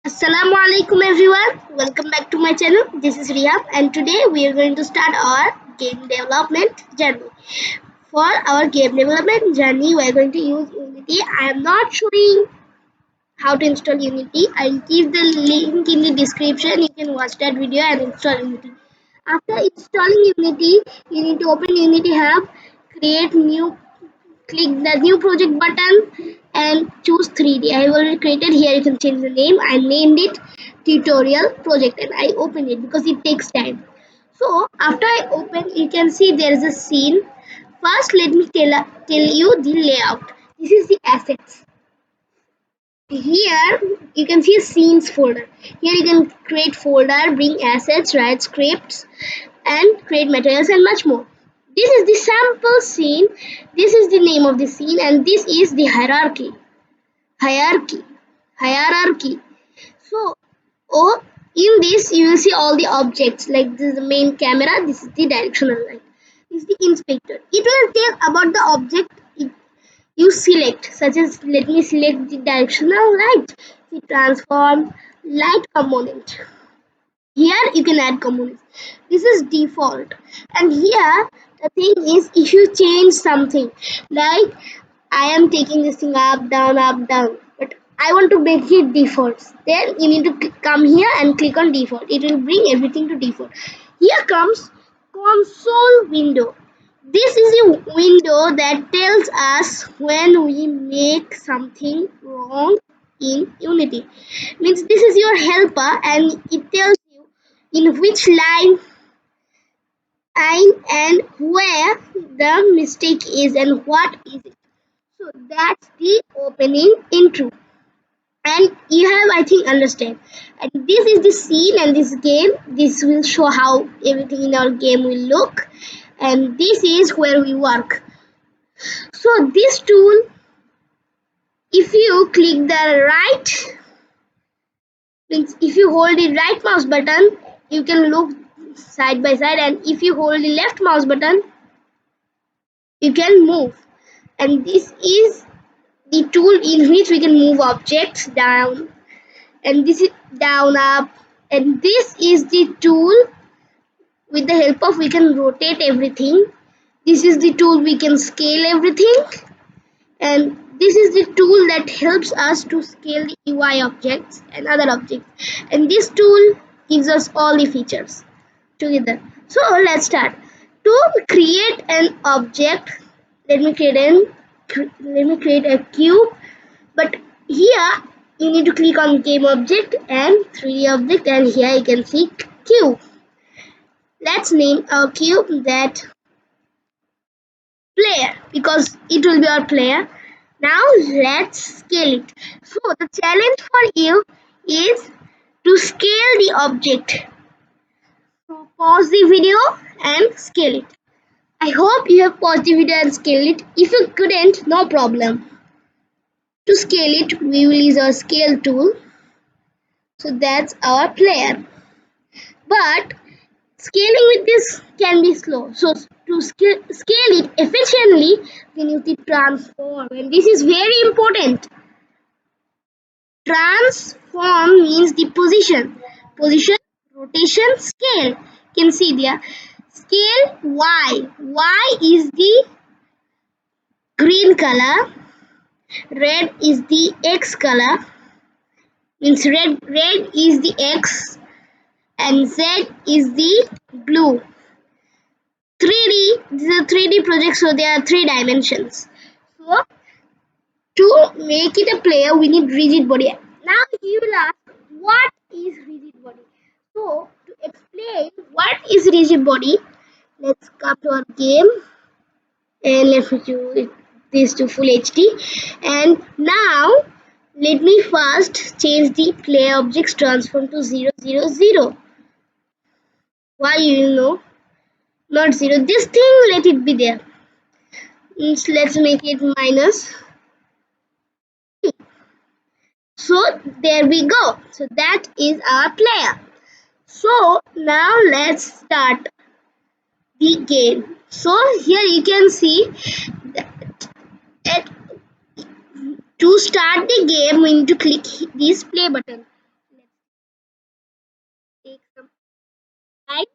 Assalamu alaikum everyone. Welcome back to my channel. This is Riham and today we are going to start our game development journey. For our game development journey we are going to use Unity. I am not showing how to install Unity. I'll give the link in the description. You can watch that video and install Unity. After installing Unity, you need to open Unity Hub, create new click the new project button and choose 3D. I have already created here. You can change the name. I named it tutorial project and I open it because it takes time. So after I open, you can see there is a scene. First, let me tell you the layout. This is the assets. Here you can see a scenes folder. Here you can create folder, bring assets, write scripts, and create materials and much more. This is the sample scene. This is the name of the scene, and this is the hierarchy. Hierarchy. Hierarchy. So, oh, in this you will see all the objects. Like this is the main camera. This is the directional light. This is the inspector. It will tell about the object you select, such as let me select the directional light, the transform light component. Here you can add components. This is default, and here the thing is if you change something, like I am taking this thing up down, but I want to make it default, then you need to come here and click on default. It will bring everything to default. Here comes console window. This is a window that tells us when we make something wrong in Unity. Means this is your helper and it tells you in which line and where the mistake is and what is it. So that's the opening intro. And you have I think understand. And this is the scene and this game. This will show how everything in our game will look. And this is where we work. So this tool, if you click the right, means if you hold the right mouse button, you can look side by side, and if you hold the left mouse button, you can move. And this is the tool in which we can move objects down, and this is down up, and this is the tool with the help of we can rotate everything. This is the tool we can scale everything, and this is the tool that helps us to scale the UI objects and other objects, and this tool gives us all the features together. So let's start. To create an object, let me create a cube, but here you need to click on game object and 3D object, and here you can see cube. Let's name our cube that player because it will be our player. Now let's scale it. So the challenge for you is to scale the object. So pause the video and scale it. I hope you have paused the video and scaled it. If you couldn't, no problem. To scale it, we will use our scale tool. So that's our player. But scaling with this can be slow. So to scale it efficiently, we need to transform. And this is very important. Transform means the position, rotation, scale. You can see there. Scale Y. Y is the green color. Red is the X color. Means red is the X and Z is the blue. 3D. This is a 3D project, so there are 3 dimensions. So to make it a player, we need rigid body. Now you will ask, what is rigid body? So to explain what is rigid body, let's come to our game and let's do this to full HD. And now let me first change the player objects transform to 0, 0, 0. Why you know? Not 0. This thing let it be there. Let's make it minus. So there we go. So that is our player. So now let's start the game. So here you can see that to start the game we need to click this play button. right?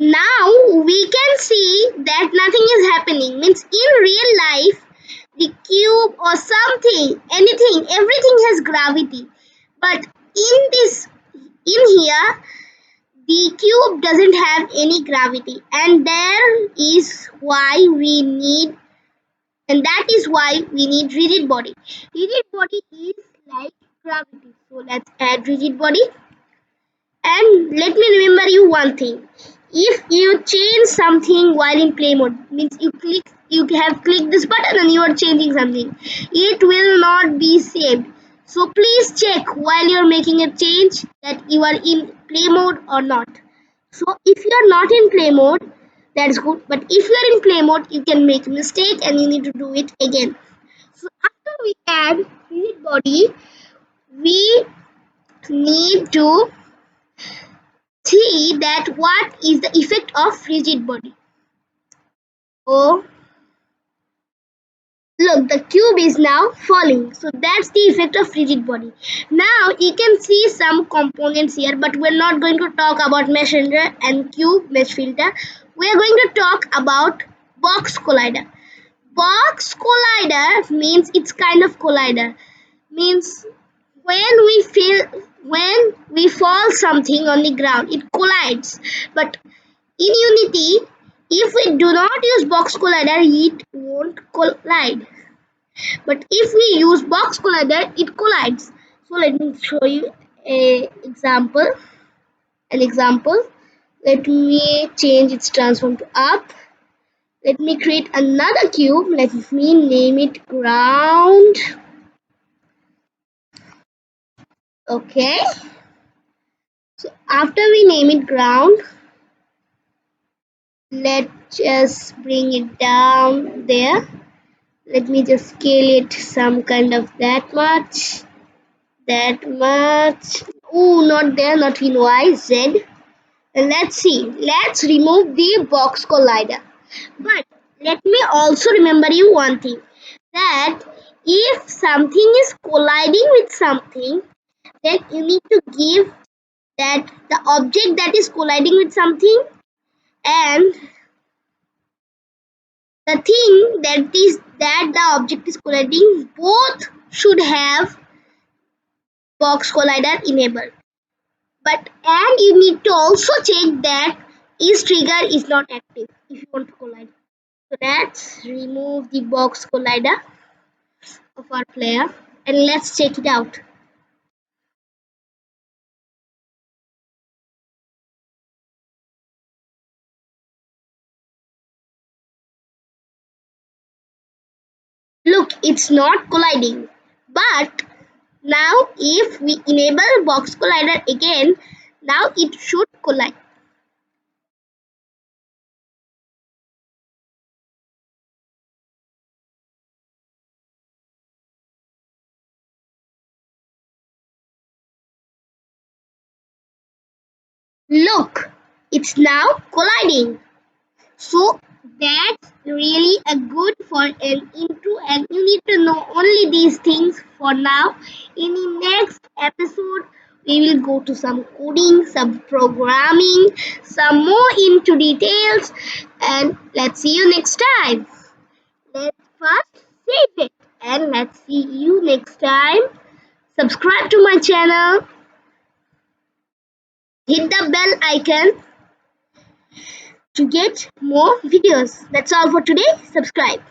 Now we can see that nothing is happening. Means in real life, the cube or something, anything, everything has gravity. But in here, the cube doesn't have any gravity, and that is why we need rigid body. Rigid body is like gravity. So let's add rigid body. And let me remember you one thing. If you change something while in play mode, means you have clicked this button and you are changing something, it will not be saved. So please check while you are making a change that you are in play mode or not. So if you are not in play mode, that's good. But if you are in play mode, you can make a mistake and you need to do it again. So after we add rigid body, we need to see that what is the effect of rigid body. Oh, look, the cube is now falling. So that's the effect of rigid body. Now you can see some components here, but we're not going to talk about mesh filter and cube mesh filter. We are going to talk about box collider. Box collider means it's kind of collider. Means when we fall something on the ground, it collides. But in Unity, if we do not use box collider, it won't collide. But if we use box collider, it collides. So let me show you An example. Let me change its transform to up. Let me create another cube. Let me name it ground. Okay. So after we name it ground, let's just bring it down there. Let me just scale it some kind of that much. Oh, not there, not in Y, Z. And let's see. Let's remove the box collider. But let me also remember you one thing. That if something is colliding with something, then you need to give that the object that is colliding with something and the thing that the object is colliding both should have box collider enabled. But and you need to also check that is trigger is not active if you want to collide. So let's remove the box collider of our player and let's check it out. Look, it's not colliding. But now if we enable box collider again, now it should collide. Look, it's now colliding. So that's really a good for an intro, and you need to know only these things for now. In the next episode, we will go to some coding, some programming, some more into details, and let's see you next time. Let's first save it, and let's see you next time. Subscribe to my channel, hit the bell icon to get more videos. That's all for today. Subscribe.